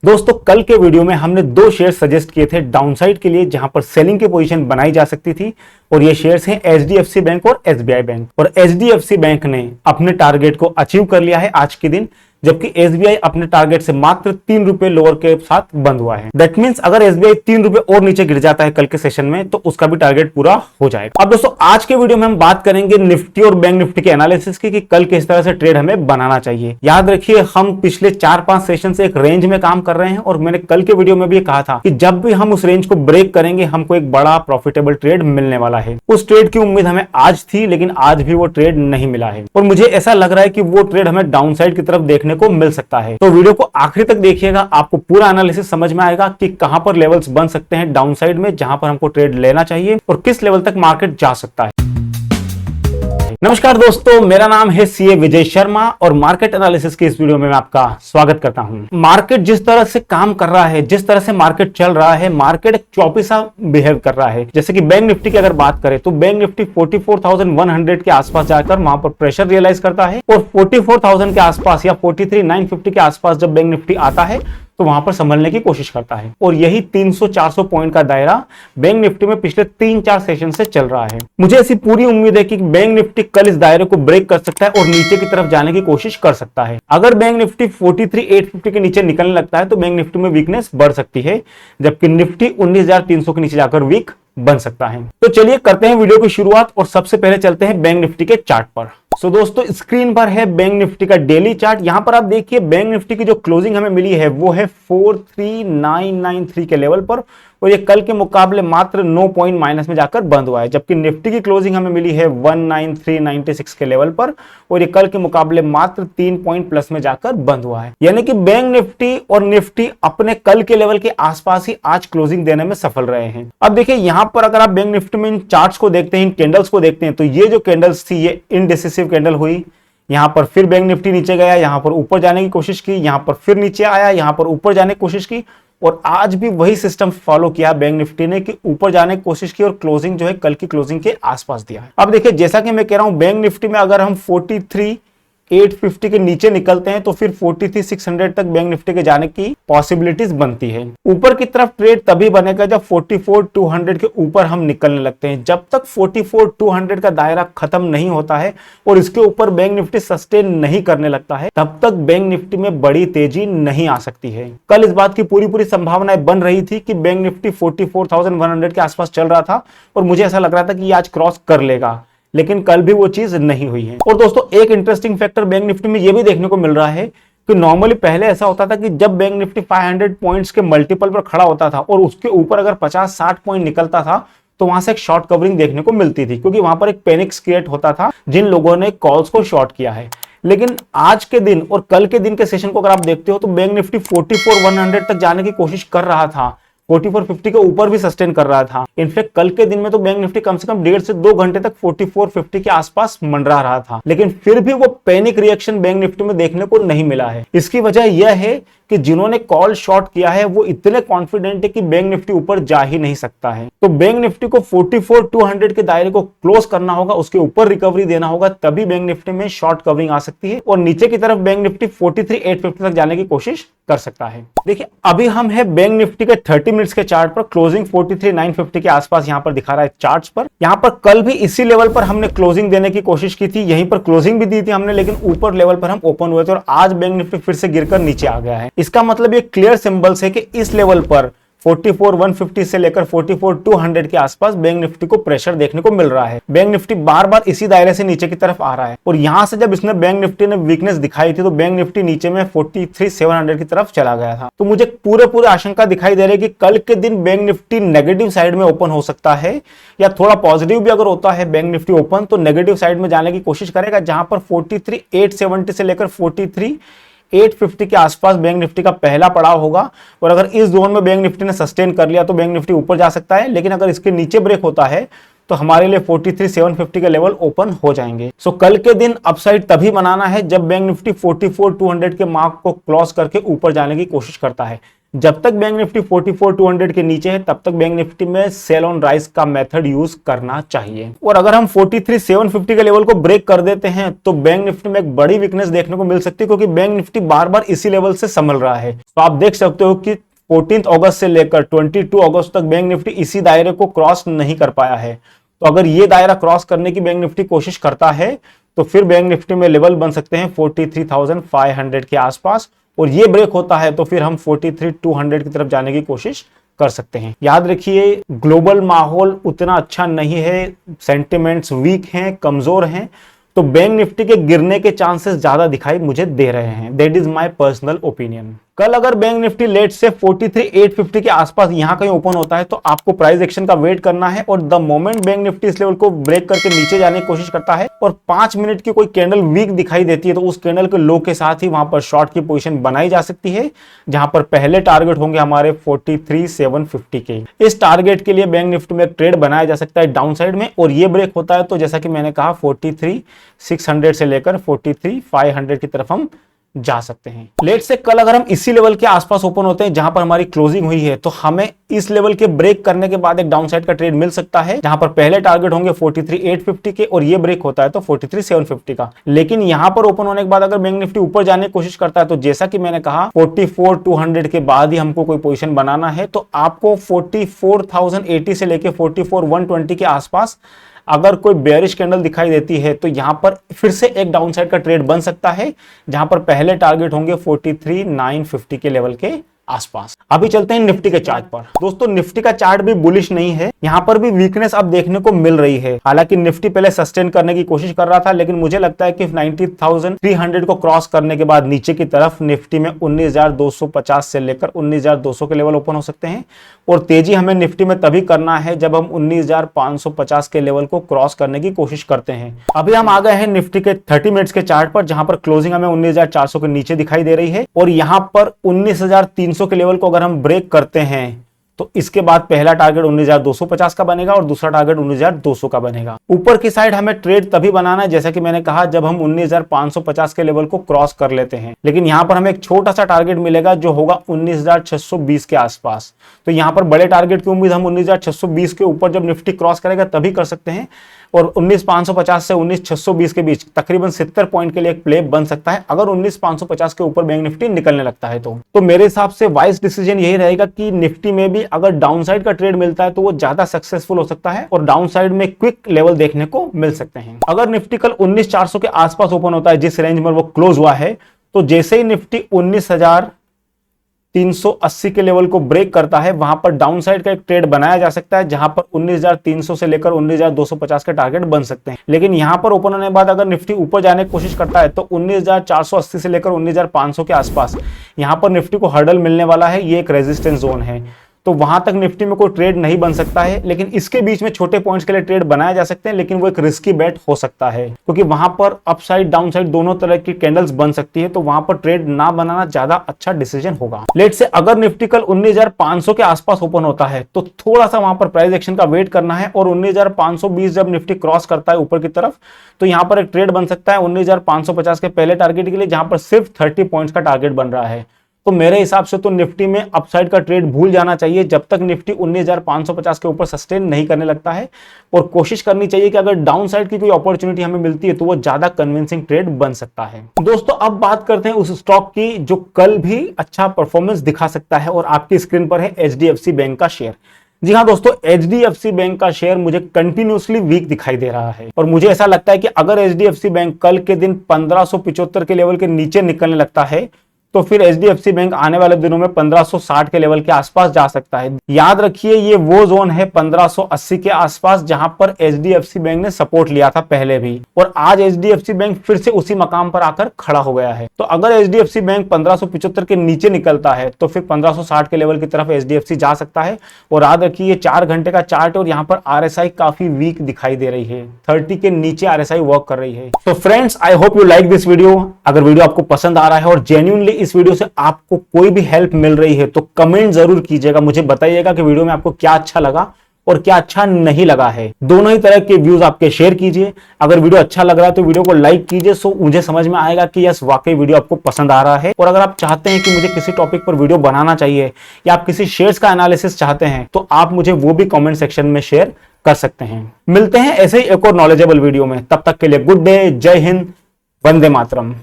दोस्तों कल के वीडियो में हमने दो शेयर सजेस्ट किए थे डाउनसाइड के लिए, जहां पर सेलिंग की पोजीशन बनाई जा सकती थी। और ये शेयर्स हैं एचडीएफसी बैंक और एसबीआई बैंक। और एचडीएफसी बैंक ने अपने टारगेट को अचीव कर लिया है आज के दिन, जबकि एसबीआई अपने टारगेट से मात्र 3 रुपए लोअर के साथ बंद हुआ है। दैट मींस अगर एसबीआई 3 रुपए और नीचे गिर जाता है कल के सेशन में तो उसका भी टारगेट पूरा हो जाएगा। अब दोस्तों आज के वीडियो में हम बात करेंगे निफ्टी और बैंक निफ्टी के एनालिसिस की कि कल किस तरह से ट्रेड हमें बनाना चाहिए। याद रखिए हम पिछले 4-5 सेशन से एक रेंज में काम कर रहे हैं और मैंने कल के वीडियो में भी कहा था कि जब भी हम उस रेंज को ब्रेक करेंगे हमको एक बड़ा प्रॉफिटेबल ट्रेड मिलने वाला है। उस ट्रेड की उम्मीद हमें आज थी, लेकिन आज भी वो ट्रेड नहीं मिला है और मुझे ऐसा लग रहा है कि वो ट्रेड हमें डाउनसाइड की तरफ देखने को मिल सकता है। तो वीडियो को आखिरी तक देखिएगा, आपको पूरा एनालिसिस समझ में आएगा कि कहां पर लेवल्स बन सकते हैं डाउनसाइड में, जहां पर हमको ट्रेड लेना चाहिए और किस लेवल तक मार्केट जा सकता है। नमस्कार दोस्तों, मेरा नाम है सीए विजय शर्मा और मार्केट एनालिसिस के इस वीडियो में मैं आपका स्वागत करता हूं। मार्केट जिस तरह से काम कर रहा है, जिस तरह से मार्केट चल रहा है, मार्केट चौपी सा बिहेव कर रहा है। जैसे कि बैंक निफ्टी की अगर बात करें तो बैंक निफ्टी 44,100 के आसपास जाकर वहां पर प्रेशर रियलाइज करता है और 44,000 के आसपास या 43,950 के आसपास जब बैंक निफ्टी आता है तो वहां पर संभलने की कोशिश करता है। और यही 300-400 पॉइंट का दायरा बैंक निफ्टी में पिछले 3-4 सेशन से चल रहा है। मुझे ऐसी पूरी उम्मीद है कि बैंक निफ्टी कल इस दायरे को ब्रेक कर सकता है और नीचे की तरफ जाने की कोशिश कर सकता है। अगर बैंक निफ्टी 43,850 के नीचे निकलने लगता है तो बैंक निफ्टी में वीकनेस बढ़ सकती है, जबकि निफ्टी 19,300 के नीचे जाकर वीक बन सकता है। तो चलिए करते हैं वीडियो की शुरुआत और सबसे पहले चलते हैं बैंक निफ्टी के चार्ट पर। सो दोस्तों स्क्रीन पर है बैंक निफ्टी का डेली चार्ट। यहां पर आप देखिए बैंक निफ्टी की जो क्लोजिंग हमें मिली है वो है 43,993 के लेवल पर और ये कल के मुकाबले मात्र 9 पॉइंट माइनस में जाकर बंद हुआ है, जबकि निफ्टी की क्लोजिंग हमें मिली है 19,396 के लेवल पर और ये कल के मुकाबले मात्र 3 पॉइंट प्लस में जाकर बंद हुआ है। यानी कि बैंक निफ्टी और निफ्टी अपने कल के लेवल के आसपास ही आज क्लोजिंग देने में सफल रहे हैं। अब देखिए यहां पर अगर आप बैंक निफ्टी में इन चार्ट्स को देखते हैं, इन कैंडल्स को देखते हैं, तो ये जो कैंडल्स थी ये इनडिसिसिव कैंडल हुई। यहां पर फिर बैंक निफ्टी नीचे गया, यहां पर ऊपर जाने की कोशिश की, यहां पर फिर नीचे आया, यहां पर ऊपर जाने की कोशिश की और आज भी वही सिस्टम फॉलो किया बैंक निफ्टी ने कि ऊपर जाने की कोशिश की और क्लोजिंग जो है कल की क्लोजिंग के आसपास दिया है। अब देखिए जैसा कि मैं कह रहा हूं बैंक निफ्टी में अगर हम 43,850 के नीचे निकलते हैं तो फिर 43,600 तक बैंक निफ्टी के जाने की पॉसिबिलिटीज बनती है। ऊपर की तरफ ट्रेड तभी बनेगा जब 44,200 के ऊपर हम निकलने लगते हैं। जब तक 44,200 का दायरा खत्म नहीं होता है और इसके ऊपर बैंक निफ्टी सस्टेन नहीं करने लगता है तब तक बैंक निफ्टी में बड़ी तेजी नहीं आ सकती है। कल इस बात की पूरी संभावनाएं बन रही थी कि बैंक निफ्टी 44,100 के आसपास चल रहा था और मुझे ऐसा लग रहा था कि ये आज क्रॉस कर लेगा, लेकिन कल भी वो चीज नहीं हुई है। और दोस्तों एक इंटरेस्टिंग फैक्टर बैंक निफ्टी में ये भी देखने को मिल रहा है कि नॉर्मली पहले ऐसा होता था कि जब बैंक निफ्टी 500 पॉइंट्स के मल्टीपल पर खड़ा होता था और उसके ऊपर अगर 50-60 पॉइंट निकलता था तो वहां से एक शॉर्ट कवरिंग देखने को मिलती थी, क्योंकि वहां पर एक पैनिक क्रिएट होता था जिन लोगों ने कॉल्स को शॉर्ट किया है। लेकिन आज के दिन और कल के दिन के सेशन को अगर आप देखते हो तो बैंक निफ्टी 44,100 तक जाने की कोशिश कर रहा था, 4450 के ऊपर भी सस्टेन कर रहा था। इनफैक्ट कल के दिन में तो बैंक निफ्टी कम से कम 1.5 से 2 घंटे तक 4450 के आसपास मंडरा रहा था, लेकिन फिर भी वो पैनिक रिएक्शन बैंक निफ्टी में देखने को नहीं मिला है। इसकी वजह यह है कि जिन्होंने कॉल शॉर्ट किया है वो इतने कॉन्फिडेंट है कि बैंक निफ्टी ऊपर जा ही नहीं सकता है। तो बैंक निफ्टी को 44,200 के दायरे को क्लोज करना होगा, उसके ऊपर रिकवरी देना होगा, तभी बैंक निफ्टी में शॉर्ट कवरिंग आ सकती है और नीचे की तरफ बैंक निफ्टी 43,850 तक जाने की कोशिश कर सकता है। देखिए अभी हम है बैंक निफ्टी के 30 मिनट्स के चार्ट पर, क्लोजिंग 43,950 के आसपास यहां पर दिखा रहा है चार्ट्स पर। यहां पर कल भी इसी लेवल पर हमने क्लोजिंग देने की कोशिश की थी, यहीं पर क्लोजिंग भी दी थी हमने, लेकिन ऊपर लेवल पर हम ओपन हुए थे और आज बैंक निफ्टी फिर से गिरकर नीचे आ गया है। इसका मतलब ये क्लियर सिंबल्स है कि इस लेवल पर 44,150 से लेकर 44,200 के आसपास बैंक निफ्टी को प्रेशर देखने को मिल रहा है। बैंक निफ्टी बार बार इसी दायरे से नीचे की तरफ आ रहा है और यहां से जब इसने बैंक निफ्टी ने वीकनेस दिखाई थी तो बैंक निफ्टी नीचे में 43,700 की तरफ चला गया था। तो मुझे पूरे आशंका दिखाई दे रही है कि कल के दिन बैंक निफ्टी नेगेटिव साइड में ओपन हो सकता है, या थोड़ा पॉजिटिव भी अगर होता है बैंक निफ्टी ओपन तो नेगेटिव साइड में जाने की कोशिश करेगा, जहां पर 43,870 से लेकर 43,850 के आसपास बैंक निफ्टी का पहला पड़ाव होगा। और अगर इस जोन में बैंक निफ्टी ने सस्टेन कर लिया तो बैंक निफ्टी ऊपर जा सकता है, लेकिन अगर इसके नीचे ब्रेक होता है तो हमारे लिए 43,750 के लेवल ओपन हो जाएंगे। सो कल के दिन अपसाइड तभी बनाना है जब बैंक निफ्टी 44,200 के मार्क को क्रॉस करके ऊपर जाने की कोशिश करता है। जब तक बैंक निफ्टी 44,200 के नीचे है तब तक बैंक निफ्टी में सेल ऑन राइज का मेथड यूज करना चाहिए। और अगर हम 43,750 के लेवल को ब्रेक कर देते हैं तो बैंक निफ्टी में एक बड़ी वीकनेस देखने को मिल सकती है, क्योंकि बैंक निफ्टी बार बार इसी लेवल से संभल रहा है। तो आप देख सकते हो कि 14 अगस्त से लेकर 22 अगस्त तक बैंक निफ्टी इसी दायरे को क्रॉस नहीं कर पाया है। तो अगर ये दायरा क्रॉस करने की बैंक निफ्टी कोशिश करता है तो फिर बैंक निफ्टी में लेवल बन सकते हैं 43,500 के आसपास, और ये ब्रेक होता है तो फिर हम 43,200 की तरफ जाने की कोशिश कर सकते हैं। याद रखिए, ग्लोबल माहौल उतना अच्छा नहीं है, सेंटिमेंट्स वीक हैं, कमजोर हैं, तो बैंक निफ्टी के गिरने के चांसेस ज्यादा दिखाई मुझे दे रहे हैं। That is my personal opinion. कल अगर बैंक निफ्टी लेट से 43,850 के आसपास यहां कहीं ओपन होता है तो आपको प्राइस एक्शन का वेट करना है, और द मोमेंट बैंक निफ्टी इस लेवल को ब्रेक करके नीचे जाने की कोशिश करता है और 5 मिनट की कोई कैंडल वीक दिखाई देती है तो उस कैंडल के लो के साथ ही वहां पर शॉर्ट की पोजीशन बनाई जा सकती है, जहां पर पहले टारगेट होंगे हमारे 43,750 के। इस टारगेट के लिए बैंक निफ्टी में एक ट्रेड बनाया जा सकता है डाउन साइड में, और ये ब्रेक होता है तो जैसा कि मैंने कहा 43,600 से लेकर 43,500 की तरफ हम जा सकते हैं। लेट से कल अगर हम इसी लेवल के आसपास ओपन होते हैं जहां पर हमारी क्लोजिंग हुई है तो हमें इस लेवल के ब्रेक करने के बाद एक डाउन साइड का ट्रेड मिल सकता है, जहां पर पहले टारगेट होंगे 43,850 के और ये ब्रेक होता है तो 43,750 का। लेकिन यहां पर ओपन होने के बाद अगर बैंक निफ्टी ऊपर जाने की कोशिश करता है तो जैसा कि मैंने कहा 44,200 के बाद ही हमको कोई पोजीशन बनाना है, तो आपको 44,080 से लेकर 44,120 के आसपास अगर कोई बेयरिश कैंडल दिखाई देती है तो यहां पर फिर से एक डाउनसाइड का ट्रेड बन सकता है, जहां पर पहले टारगेट होंगे 43,950 के लेवल के आसपास। अभी चलते हैं निफ्टी के चार्ट पर। दोस्तों, निफ्टी का चार्ट भी बुलिश नहीं है, यहां पर भी वीकनेस अब देखने को मिल रही है। हालांकि निफ्टी पहले सस्टेन करने की कोशिश कर रहा था, लेकिन मुझे लगता है कि 90,300 को क्रॉस करने के बाद नीचे की तरफ निफ्टी में 19,250 से लेकर 19,200 के लेवल ओपन हो सकते हैं, और तेजी हमें निफ्टी में तभी करना है जब हम 19,550 के लेवल को क्रॉस करने की कोशिश करते हैं। अभी हम आ गए हैं निफ्टी के 30 मिनट्स के चार्ट पर, जहां पर क्लोजिंग हमें 19,400 के नीचे दिखाई दे रही है, और यहां पर 19,300 के लेवल को अगर हम ब्रेक करते हैं तो इसके बाद पहला टारगेट 19,250 का बनेगा और दूसरा टारगेट 19,200 का बनेगा। ऊपर की साइड हमें ट्रेड तभी बनाना है, जैसा कि मैंने कहा, जब हम 19,550 के लेवल को क्रॉस कर लेते हैं। लेकिन यहां पर हमें एक छोटा सा टारगेट मिलेगा जो होगा 19,620 के आसपास। तो यहां पर बड़े टारगेट की उम्मीद हम 19,620 के ऊपर जब निफ्टी क्रॉस करेगा तभी कर सकते हैं, और 19,550 से 19,620 के बीच तकरीबन 70 पॉइंट के लिए एक प्ले बन सकता है अगर 19,550 के ऊपर बैंक निफ्टी निकलने लगता है। तो मेरे हिसाब से वाइज डिसीजन यही रहेगा कि निफ्टी में भी अगर डाउनसाइड का ट्रेड मिलता है तो वो ज्यादा सक्सेसफुल हो सकता है और डाउनसाइड में क्विक लेवल देखने को मिल सकते हैं। अगर निफ्टी कल 19,400 के आसपास ओपन होता है, जिस रेंज में वो क्लोज हुआ है, तो जैसे ही निफ्टी 19,380 के लेवल को ब्रेक करता है, वहां पर डाउनसाइड का एक ट्रेड बनाया जा सकता है, जहां पर 19,300 से लेकर 19,250 के टारगेट बन सकते हैं। लेकिन यहां पर ओपन होने के बाद अगर निफ्टी ऊपर जाने की कोशिश करता है तो 19,480 से लेकर 19,500 के आसपास यहां पर निफ्टी को हर्डल मिलने वाला है। ये एक रेजिस्टेंस जोन है, तो वहां तक निफ्टी में कोई ट्रेड नहीं बन सकता है, लेकिन इसके बीच में छोटे पॉइंट्स के लिए ट्रेड बनाए जा सकते हैं, लेकिन वो एक रिस्की बेट हो सकता है, क्योंकि वहां पर अपसाइड डाउनसाइड दोनों तरह की कैंडल्स बन सकती है, तो वहां पर ट्रेड ना बनाना ज्यादा अच्छा डिसीजन होगा। लेट से अगर निफ्टी कल 19,500 के आसपास ओपन होता है तो थोड़ा सा वहां पर प्राइस एक्शन का वेट करना है, और 19,520 जब निफ्टी क्रॉस करता है ऊपर की तरफ तो यहां पर एक ट्रेड बन सकता है 19,550 के पहले टारगेट के लिए, जहां पर सिर्फ 30 पॉइंट्स का टारगेट बन रहा है। तो मेरे हिसाब से तो निफ्टी में अपसाइड का ट्रेड भूल जाना चाहिए जब तक निफ्टी 19,550 के ऊपर सस्टेन नहीं करने लगता है, और कोशिश करनी चाहिए कि अगर डाउन साइड की कोई अपॉर्चुनिटी हमें मिलती है तो वो ज्यादा कन्विंसिंग ट्रेड बन सकता है। दोस्तों, अब बात करते हैं उस स्टॉक की जो कल भी अच्छा परफॉर्मेंस दिखा सकता है, और आपकी स्क्रीन पर है HDFC बैंक का शेयर। जी हाँ दोस्तों, HDFC बैंक का शेयर मुझे कंटिन्यूसली वीक दिखाई दे रहा है, और मुझे ऐसा लगता है कि अगर HDFC बैंक कल के दिन 1575 के लेवल के नीचे निकलने लगता है तो फिर HDFC बैंक आने वाले दिनों में 1560 के लेवल के आसपास जा सकता है। याद रखिए, ये वो जोन है 1580 के आसपास जहां पर HDFC बैंक ने सपोर्ट लिया था पहले भी, और आज HDFC बैंक फिर से उसी मकाम पर आकर खड़ा हो गया है। तो अगर HDFC बैंक 1575 के नीचे निकलता है तो फिर 1560 के लेवल की तरफ HDFC जा सकता है। और याद रखिए, ये 4 घंटे का चार्ट और यहाँ पर RSI काफी वीक दिखाई दे रही है, 30 के नीचे RSI वर्क कर रही है। तो friends, I hope you like this video. अगर वीडियो आपको पसंद आ रहा है और जेन्युइनली इस वीडियो से आपको कोई भी हेल्प मिल रही है तो कमेंट जरूर कीजिएगा, मुझे बताइएगा कि वीडियो में आपको क्या अच्छा लगा, और क्या अच्छा नहीं लगा है। दोनों ही तरह के व्यूज आपके शेयर कीजिए। अगर वीडियो अच्छा लग रहा है तो वीडियो को लाइक कीजिए, सो मुझे समझ में आएगा कि यस वाकई वीडियो आपको पसंद आ रहा है। और अगर आप चाहते हैं कि मुझे किसी टॉपिक पर वीडियो बनाना चाहिए या आप किसी शेयर्स का एनालिसिस चाहते हैं तो आप मुझे वो भी कमेंट सेक्शन में शेयर कर सकते हैं। मिलते हैं ऐसे ही एक और नॉलेजेबल वीडियो में, तब तक के लिए गुड डे, जय हिंद, वंदे मातरम।